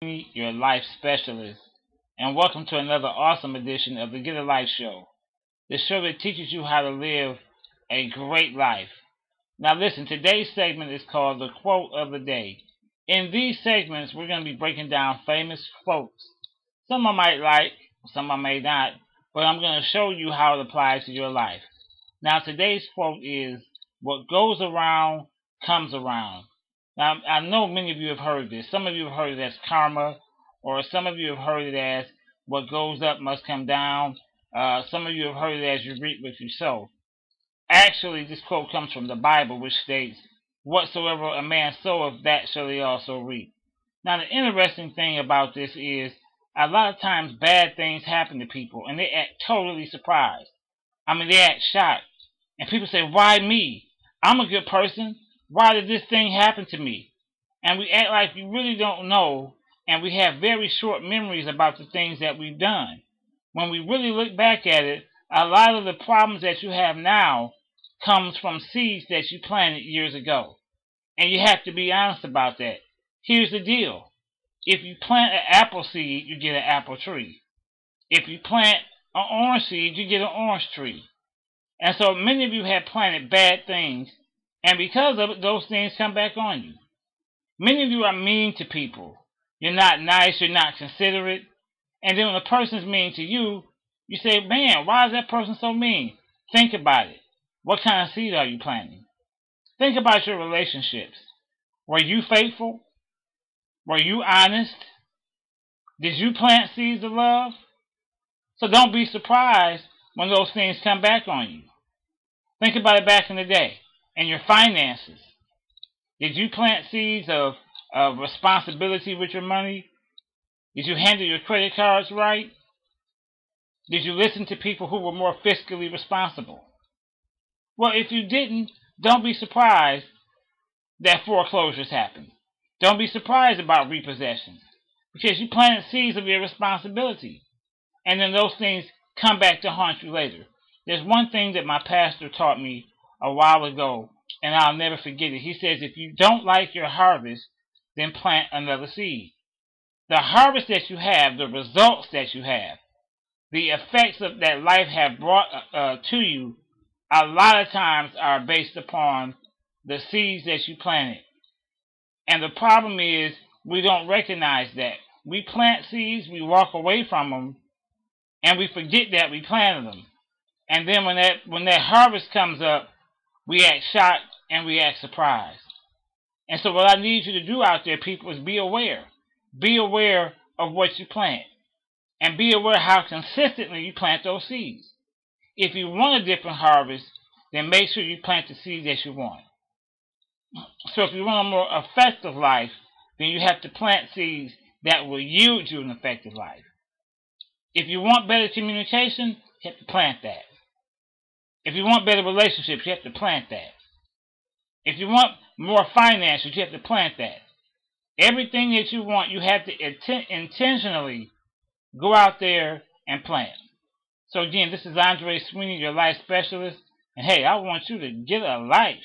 your life specialist, and welcome to another awesome edition of the Get a Life Show, the show that teaches you how to live a great life. Now listen, today's segment is called the Quote of the Day. In these segments, we're going to be breaking down famous quotes. Some I might like, some I may not, but I'm going to show you how it applies to your life. Now today's quote is, "What goes around comes around." Now, I know many of you have heard this. Some of you have heard it as karma, or some of you have heard it as what goes up must come down. Some of you have heard it as you reap what you sow. Actually, this quote comes from the Bible, which states, "Whatsoever a man soweth, that shall he also reap." Now, the interesting thing about this is, a lot of times bad things happen to people, and they act totally surprised. I mean, they act shocked. And people say, "Why me? I'm a good person. Why did this thing happen to me?" And we act like we really don't know, and we have very short memories about the things that we've done. When we really look back at it, a lot of the problems that you have now comes from seeds that you planted years ago. And you have to be honest about that. Here's the deal. If you plant an apple seed, you get an apple tree. If you plant an orange seed, you get an orange tree. And so many of you have planted bad things, and because of it, those things come back on you. Many of you are mean to people. You're not nice, you're not considerate. And then when a person's mean to you, you say, "Man, why is that person so mean?" Think about it. What kind of seed are you planting? Think about your relationships. Were you faithful? Were you honest? Did you plant seeds of love? So don't be surprised when those things come back on you. Think about it back in the day. And your finances. Did you plant seeds of responsibility with your money? Did you handle your credit cards right? Did you listen to people who were more fiscally responsible? Well, if you didn't, don't be surprised that foreclosures happen. Don't be surprised about repossessions, because you planted seeds of irresponsibility. And then those things come back to haunt you later. There's one thing that my pastor taught me a while ago, and I'll never forget it. He says, if you don't like your harvest, then plant another seed. The harvest that you have, the results that you have, the effects that life have brought to you, a lot of times are based upon the seeds that you planted. And the problem is, we don't recognize that. We plant seeds, we walk away from them, and we forget that we planted them. And then when that harvest comes up, we act shocked and we act surprised. And so what I need you to do out there, people, is be aware. Be aware of what you plant. And be aware how consistently you plant those seeds. If you want a different harvest, then make sure you plant the seeds that you want. So if you want a more effective life, then you have to plant seeds that will yield you an effective life. If you want better communication, you have to plant that. If you want better relationships, you have to plant that. If you want more finances, you have to plant that. Everything that you want, you have to intentionally go out there and plant. So again, this is Andre Sweeney, your life specialist. And hey, I want you to get a life.